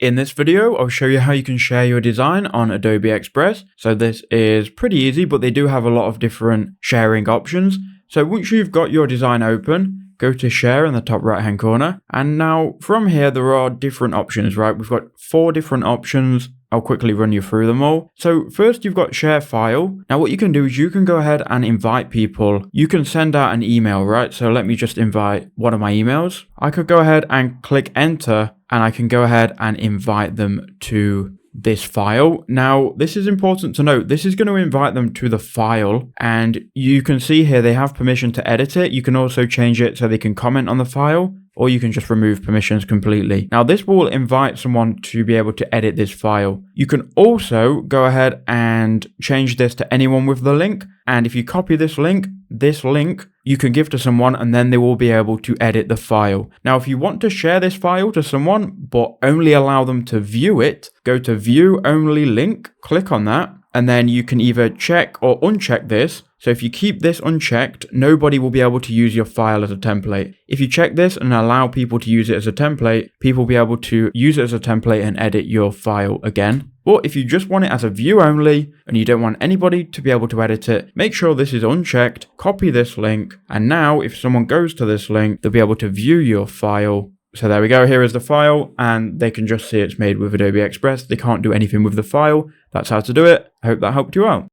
In this video, I'll show you how you can share your design on Adobe Express. So this is pretty easy, but they do have a lot of different sharing options. So once you've got your design open, go to share in the top right hand corner. And now from here, there are different options, right? We've got 4 different options. I'll quickly run you through them all. So first you've got share file. Now what you can do is you can go ahead and invite people. You can send out an email, right? So let me just invite one of my emails. I could go ahead and click enter and I can go ahead and invite them to this file. Now, this is important to note. This is going to invite them to the file, and you can see here they have permission to edit it. You can also change it so they can comment on the file, or you can just remove permissions completely. Now, this will invite someone to be able to edit this file. You can also go ahead and change this to anyone with the link. And if you copy this link you can give to someone and then they will be able to edit the file. Now, if you want to share this file to someone, but only allow them to view it, go to view only link, click on that, and then you can either check or uncheck this. So if you keep this unchecked, nobody will be able to use your file as a template. If you check this and allow people to use it as a template, people will be able to use it as a template and edit your file again. But if you just want it as a view only and you don't want anybody to be able to edit it, make sure this is unchecked, copy this link, and now if someone goes to this link, they'll be able to view your file. So there we go, here is the file, and they can just see it's made with Adobe Express. They can't do anything with the file. That's how to do it. I hope that helped you out.